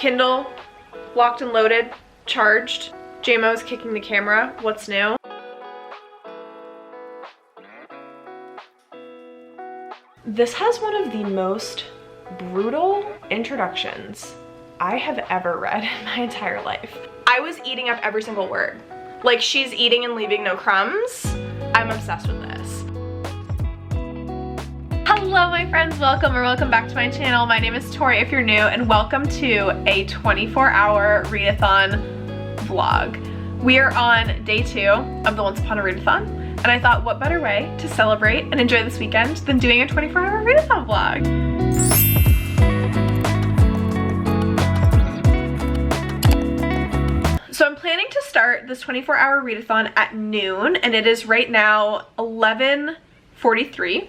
Kindle, locked and loaded, charged. JMO's kicking the camera. What's new? This has one of the most brutal introductions I have ever read in my entire life. I was eating up every single word. Like, she's eating and leaving no crumbs. I'm obsessed with this. Hello my friends, welcome back to my channel. My name is Tori if you're new, and welcome to a 24-hour readathon vlog. We are on day 2 of the Once Upon a Readathon, and I thought what better way to celebrate and enjoy this weekend than doing a 24-hour readathon vlog. So I'm planning to start this 24-hour readathon at noon, and it is right now 11:43.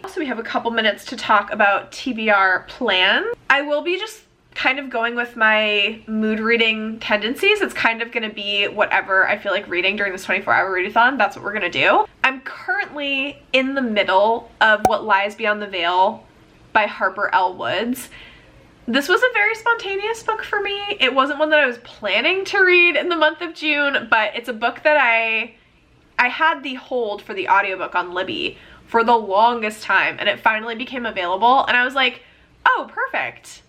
So we have a couple minutes to talk about TBR plan. I will be just kind of going with my mood reading tendencies. It's kind of gonna be whatever I feel like reading during this 24-hour readathon. That's what we're gonna do. I'm currently in the middle of What Lies Beyond the Veil by Harper L. Woods. This was a very spontaneous book for me. It wasn't one that I was planning to read in the month of June, but it's a book that I had the hold for the audiobook on Libby for the longest time, and it finally became available, and I was like, oh, perfect.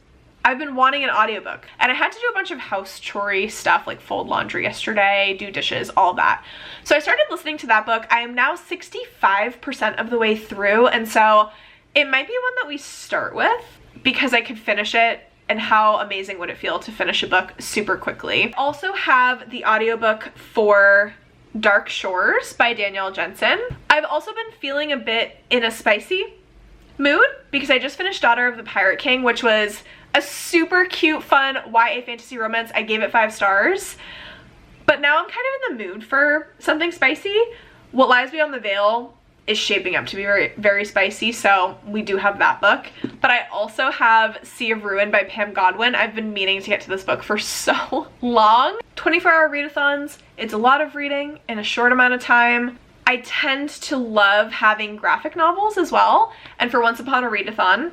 I've been wanting an audiobook, and I had to do a bunch of house chore stuff like fold laundry yesterday, do dishes, all of that. So I started listening to that book. I am now 65% of the way through, and so it might be one that we start with because I could finish it, and how amazing would it feel to finish a book super quickly. Also have the audiobook for Dark Shores by Danielle Jensen. I've also been feeling a bit in a spicy mood because I just finished Daughter of the Pirate King, which was a super cute, fun YA fantasy romance. I gave it 5 stars. But now I'm kind of in the mood for something spicy. What Lies Beyond the Veil is shaping up to be very, very spicy, so we do have that book. But I also have Sea of Ruin by Pam Godwin. I've been meaning to get to this book for so long. 24-hour readathons, it's a lot of reading in a short amount of time. I tend to love having graphic novels as well, and for Once Upon a Readathon,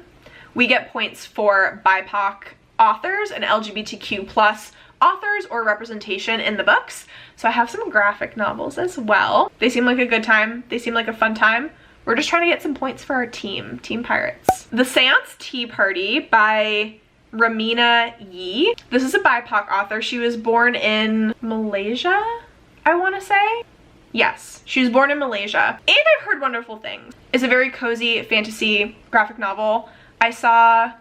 we get points for BIPOC authors and LGBTQ+ authors or representation in the books. So I have some graphic novels as well. They seem like a good time. They seem like a fun time. We're just trying to get some points for our team, Team Pirates. The Seance Tea Party by Ramina Yi. This is a BIPOC author. She was born in Malaysia, I want to say. Yes, she was born in Malaysia. And I've heard wonderful things. It's a very cozy fantasy graphic novel. I saw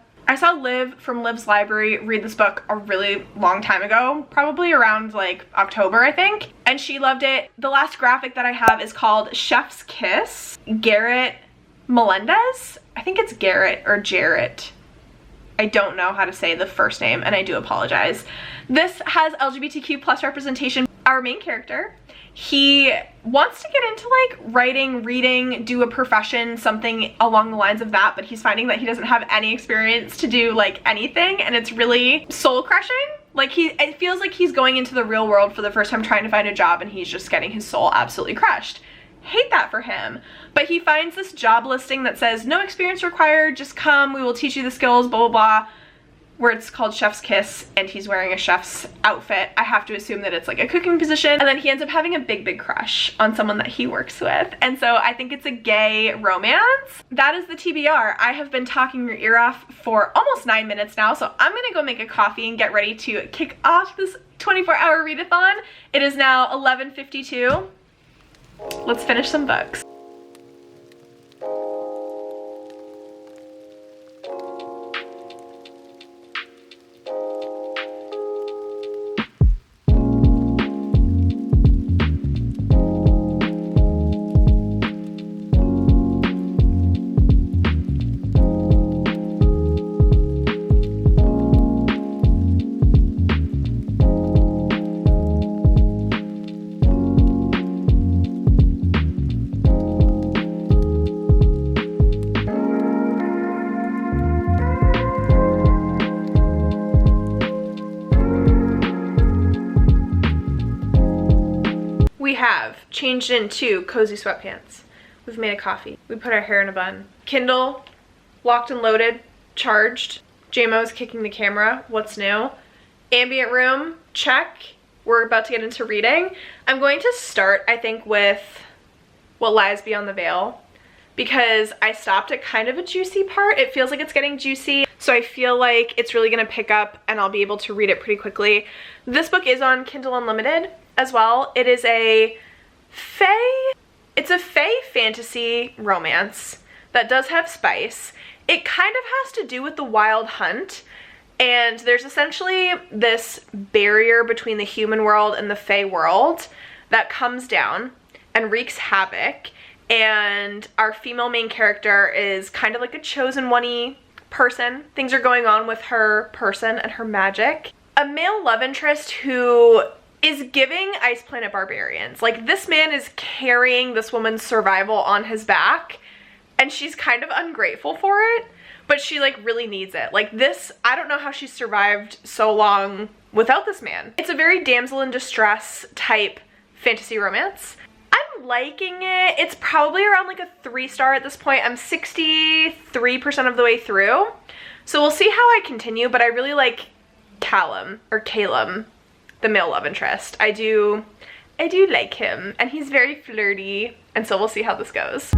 Liv from Liv's Library read this book a really long time ago, probably around like October, I think, and she loved it. The last graphic that I have is called Chef's Kiss. Garrett Melendez? I think it's Garrett or Jarrett. I don't know how to say the first name, and I do apologize. This has LGBTQ+ representation. Our main character, he wants to get into like writing, reading, do a profession, something along the lines of that, but he's finding that he doesn't have any experience to do like anything, and it's really soul crushing. Like it feels like he's going into the real world for the first time trying to find a job, and he's just getting his soul absolutely crushed. Hate that for him. But he finds this job listing that says no experience required, just come, we will teach you the skills, blah blah blah, where it's called Chef's Kiss, and he's wearing a chef's outfit. I have to assume that it's like a cooking position, and then he ends up having a big crush on someone that he works with, and so I think it's a gay romance. That is the TBR. I have been talking your ear off for almost 9 minutes now, so I'm gonna go make a coffee and get ready to kick off this 24-hour readathon. It is now 11:52. Let's finish some books. Have changed into cozy sweatpants. We've made a coffee. We put our hair in a bun. Kindle, locked and loaded, charged. JMO's kicking the camera. What's new? Ambient room, check. We're about to get into reading. I'm going to start, I think, with What Lies Beyond the Veil, because I stopped at kind of a juicy part. It feels like it's getting juicy, so I feel like it's really gonna pick up and I'll be able to read it pretty quickly. This book is on Kindle Unlimited as well. It is a fae fantasy romance that does have spice. It kind of has to do with the Wild Hunt, and there's essentially this barrier between the human world and the fae world that comes down and wreaks havoc, and our female main character is kind of like a chosen one-y person. Things are going on with her person and her magic. A male love interest who is giving Ice Planet Barbarians. Like, this man is carrying this woman's survival on his back, and she's kind of ungrateful for it, but she like really needs it. Like, this, I don't know how she survived so long without this man. It's a very damsel in distress type fantasy romance. I'm liking it. It's probably around like a 3-star at this point. I'm 63% of the way through, so we'll see how I continue, but I really like Calum, the male love interest. I do like him, and he's very flirty, and so we'll see how this goes.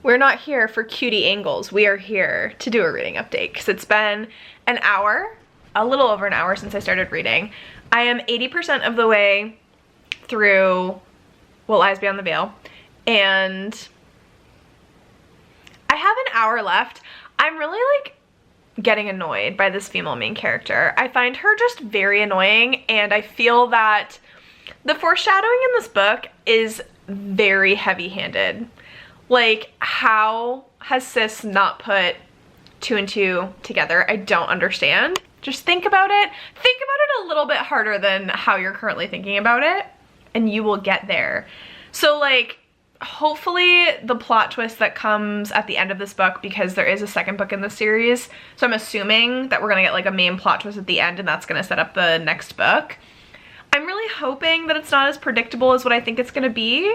We're not here for cutie angles. We are here to do a reading update because it's been an hour, a little over an hour since I started reading. I am 80% of the way through What Lies Beyond the Veil, and I have an hour left. I'm really like getting annoyed by this female main character. I find her just very annoying, and I feel that the foreshadowing in this book is very heavy-handed. Like, how has sis not put 2 and 2 together? I don't understand. Just think about it. Think about it a little bit harder than how you're currently thinking about it, and you will get there. So like, hopefully the plot twist that comes at the end of this book, because there is a second book in the series, so I'm assuming that we're gonna get like a main plot twist at the end, and that's gonna set up the next book. I'm really hoping that it's not as predictable as what I think it's gonna be.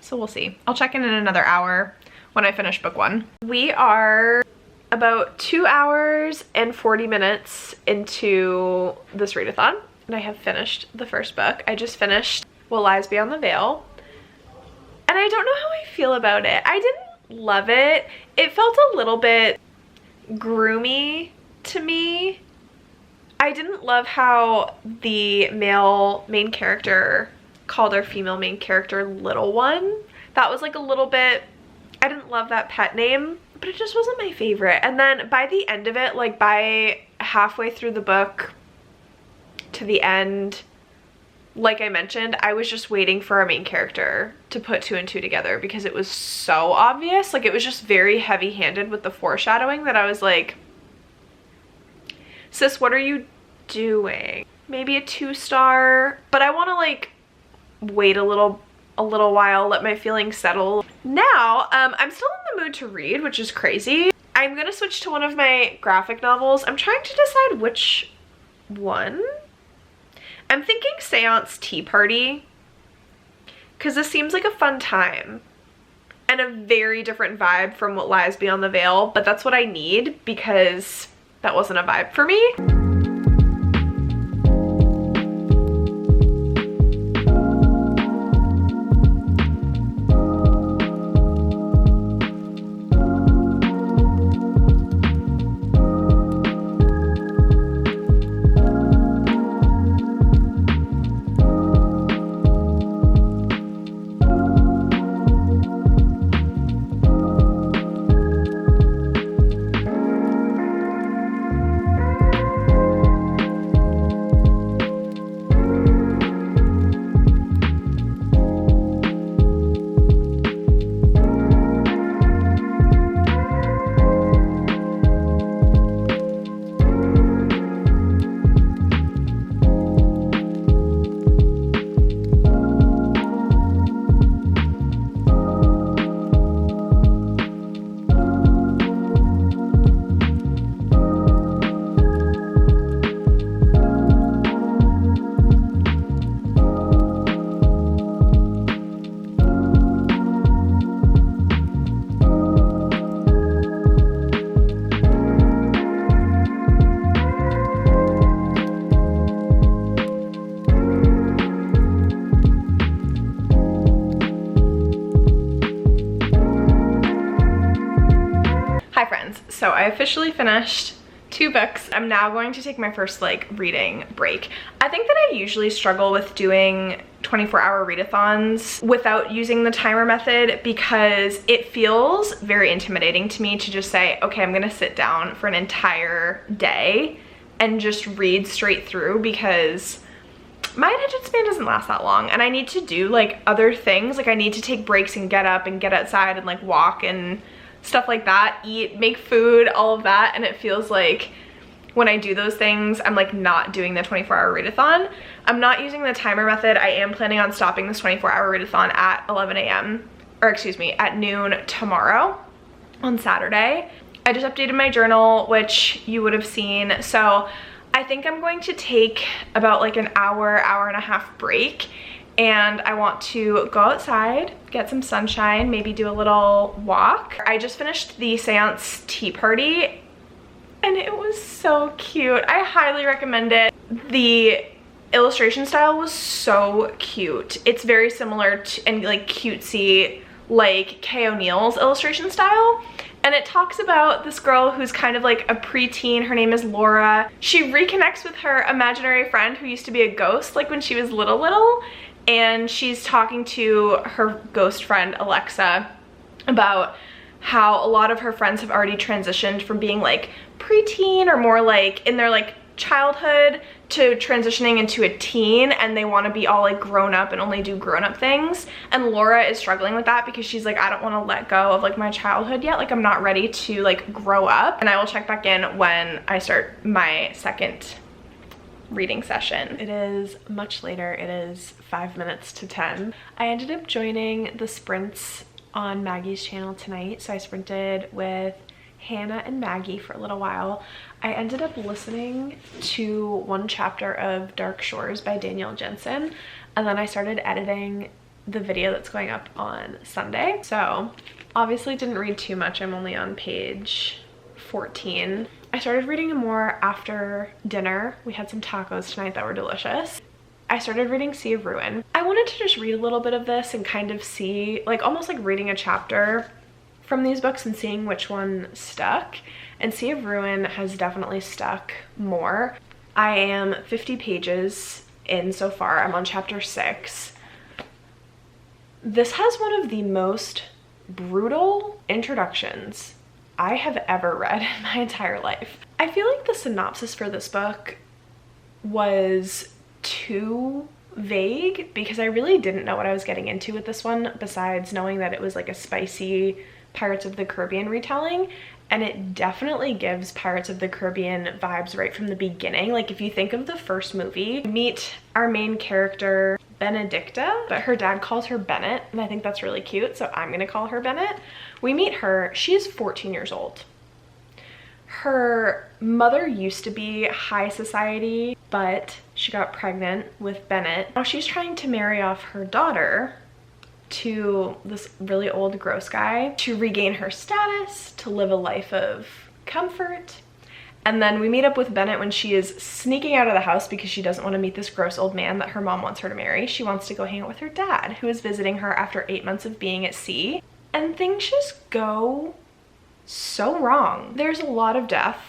So we'll see. I'll check in another hour when I finish book 1. We are about 2 hours and 40 minutes into this readathon, and I have finished the first book. I just finished What Lies Beyond the Veil, and I don't know how I feel about it. I didn't love it. It felt a little bit groomy to me. I didn't love how the male main character called our female main character Little One. That was like a little bit, I didn't love that pet name, but it just wasn't my favorite. And then by the end of it, like by halfway through the book to the end, like I mentioned, I was just waiting for our main character to put 2 and 2 together, because it was so obvious. Like, it was just very heavy-handed with the foreshadowing that I was like, sis, what are you doing? Maybe a 2-star, but I want to like wait a little while, let my feelings settle. Now, I'm still in the mood to read, which is crazy. I'm gonna switch to one of my graphic novels. I'm trying to decide which one. I'm thinking Seance Tea Party, because this seems like a fun time and a very different vibe from What Lies Beyond the Veil, but that's what I need because that wasn't a vibe for me. friends. So I officially finished 2 books. I'm now going to take my first like reading break. I think that I usually struggle with doing 24-hour readathons without using the timer method because it feels very intimidating to me to just say, okay, I'm gonna sit down for an entire day and just read straight through, because my attention span doesn't last that long and I need to do like other things. Like I need to take breaks and get up and get outside and like walk and stuff like that, eat, make food, all of that. And it feels like when I do those things, I'm like not doing the 24-hour readathon. I'm not using the timer method. I am planning on stopping this 24-hour readathon at 11 a.m. or excuse me, at noon tomorrow on Saturday. I just updated my journal, which you would have seen. So I think I'm going to take about like an hour, hour and a half break, and I want to go outside, get some sunshine, maybe do a little walk. I just finished the Seance Tea Party and it was so cute. I highly recommend it. The illustration style was so cute. It's very similar to and like cutesy like Kay O'Neill's illustration style. And it talks about this girl who's kind of like a preteen. Her name is Laura. She reconnects with her imaginary friend who used to be a ghost like when she was little. And she's talking to her ghost friend Alexa about how a lot of her friends have already transitioned from being like preteen or more like in their like childhood to transitioning into a teen, and they want to be all like grown up and only do grown up things. And Laura is struggling with that because she's like, I don't want to let go of like my childhood yet. Like I'm not ready to like grow up. And I will check back in when I start my second reading session. It is much later. It is 5 minutes to 10. I ended up joining the sprints on Maggie's channel tonight. So I sprinted with Hannah and Maggie for a little while. I ended up listening to 1 chapter of Dark Shores by Danielle Jensen, and then I started editing the video that's going up on Sunday. So obviously didn't read too much. I'm only on page 14. I started reading more after dinner. We had some tacos tonight that were delicious. I started reading Sea of Ruin. I wanted to just read a little bit of this and kind of see, like almost like reading a chapter from these books and seeing which one stuck. And Sea of Ruin has definitely stuck more. I am 50 pages in so far. I'm on chapter 6. This has one of the most brutal introductions I have ever read in my entire life. I feel like the synopsis for this book was too vague because I really didn't know what I was getting into with this one, besides knowing that it was like a spicy Pirates of the Caribbean retelling. And it definitely gives Pirates of the Caribbean vibes right from the beginning. Like if you think of the first movie, meet our main character Benedicta, but her dad calls her Bennett, and I think that's really cute, so I'm gonna call her Bennett. We meet her, she's 14 years old. Her mother used to be high society, but she got pregnant with Bennett. Now she's trying to marry off her daughter to this really old gross guy to regain her status, to live a life of comfort. And then we meet up with Bennett when she is sneaking out of the house because she doesn't want to meet this gross old man that her mom wants her to marry. She wants to go hang out with her dad, who is visiting her after 8 months of being at sea. And things just go so wrong. There's a lot of death.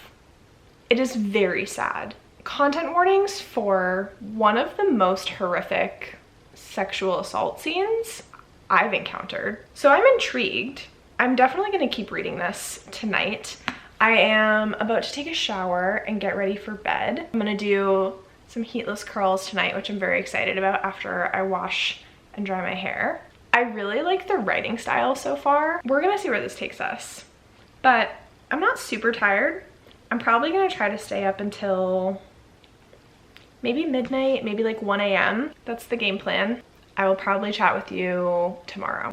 It is very sad. Content warnings for one of the most horrific sexual assault scenes I've encountered. So I'm intrigued. I'm definitely going to keep reading this tonight. I am about to take a shower and get ready for bed. I'm going to do some heatless curls tonight, which I'm very excited about after I wash and dry my hair. I really like the writing style so far. We're going to see where this takes us. But I'm not super tired. I'm probably going to try to stay up until maybe midnight, maybe like 1 a.m. That's the game plan. I will probably chat with you tomorrow.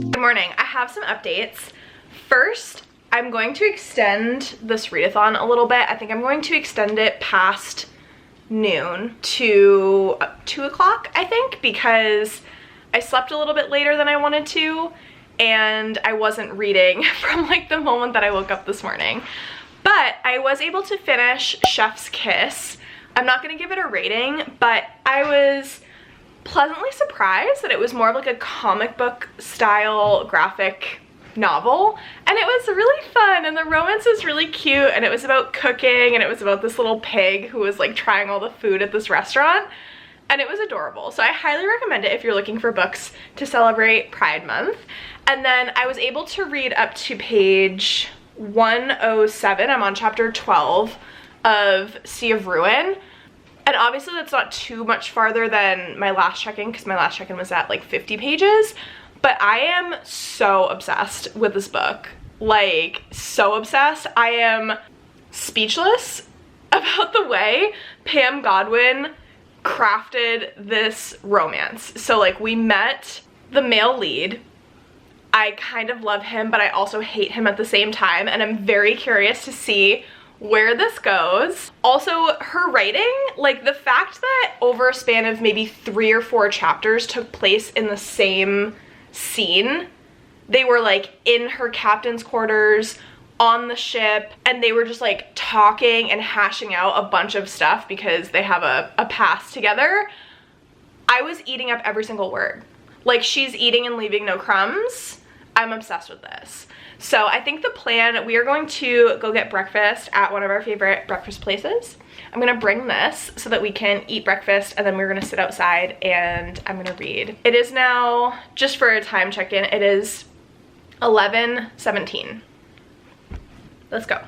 Good morning. I have some updates. First, I'm going to extend this readathon a little bit. I think I'm going to extend it past noon to 2 o'clock, I think, because I slept a little bit later than I wanted to, and I wasn't reading from like the moment that I woke up this morning. But I was able to finish Chef's Kiss. I'm not gonna give it a rating, but I was pleasantly surprised that it was more of like a comic book style graphic novel, and it was really fun, and the romance was really cute, and it was about cooking, and it was about this little pig who was like trying all the food at this restaurant, and it was adorable. So I highly recommend it if you're looking for books to celebrate Pride Month. And then I was able to read up to page 107. I'm on chapter 12 of Sea of Ruin. And obviously that's not too much farther than my last check-in, because my last check-in was at like 50 pages. But I am so obsessed with this book. Like, so obsessed. I am speechless about the way Pam Godwin crafted this romance. So like, we met the male lead. I kind of love him, but I also hate him at the same time, and I'm very curious to see where this goes. Also, her writing, like the fact that over a span of maybe 3 or 4 chapters took place in the same scene. They were like in her captain's quarters, on the ship, and they were just like talking and hashing out a bunch of stuff because they have a past together. I was eating up every single word. Like, she's eating and leaving no crumbs. I'm obsessed with this. So I think the plan, we are going to go get breakfast at one of our favorite breakfast places. I'm gonna bring this so that we can eat breakfast, and then we're gonna sit outside and I'm gonna read. It is now, just for a time check-in, it is 11:17. Let's go.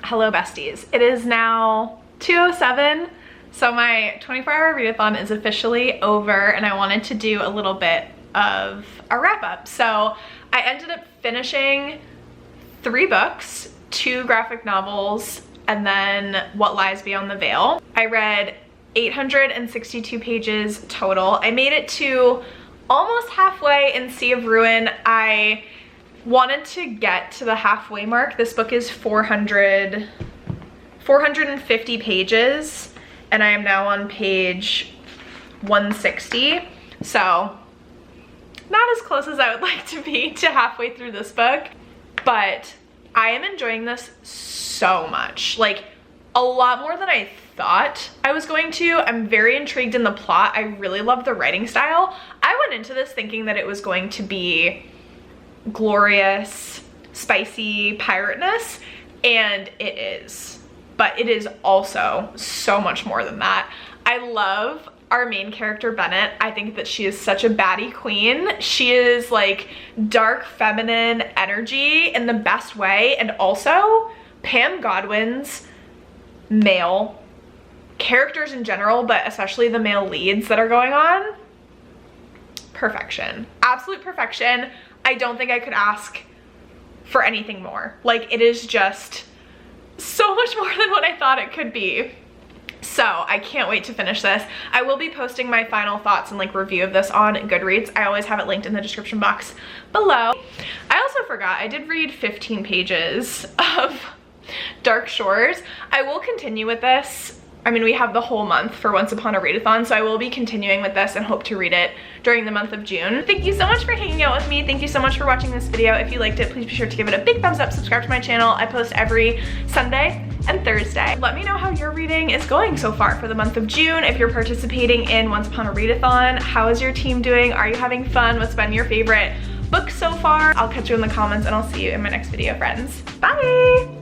Hello besties. It is now 2:07, so my 24-hour readathon is officially over, and I wanted to do a little bit of a wrap up. So I ended up finishing 3 books, 2 graphic novels, and then What Lies Beyond the Veil. I read 862 pages total. I made it to almost halfway in Sea of Ruin. I wanted to get to the halfway mark. This book is 450 pages, and I am now on page 160. So not as close as I would like to be to halfway through this book, but I am enjoying this so much. Like, a lot more than I thought I was going to. I'm very intrigued in the plot. I really love the writing style. I went into this thinking that it was going to be glorious, spicy pirateness, and it is. But it is also so much more than that. I love our main character, Bennett. I think that she is such a baddie queen. She is like dark feminine energy in the best way, and also Pam Godwin's male characters in general, but especially the male leads that are going on, perfection. Absolute perfection. I don't think I could ask for anything more. Like, it is just so much more than what I thought it could be. So I can't wait to finish this. I will be posting my final thoughts and like review of this on Goodreads. I always have it linked in the description box below. I also forgot, I did read 15 pages of Dark Shores. I will continue with this I mean, we have the whole month for Once Upon a Readathon, so I will be continuing with this and hope to read it during the month of June. Thank you so much for hanging out with me. Thank you so much for watching this video. If you liked it, please be sure to give it a big thumbs up, subscribe to my channel. I post every Sunday and Thursday. Let me know how your reading is going so far for the month of June. If you're participating in Once Upon a Readathon, how is your team doing? Are you having fun? What's been your favorite book so far? I'll catch you in the comments and I'll see you in my next video, friends. Bye!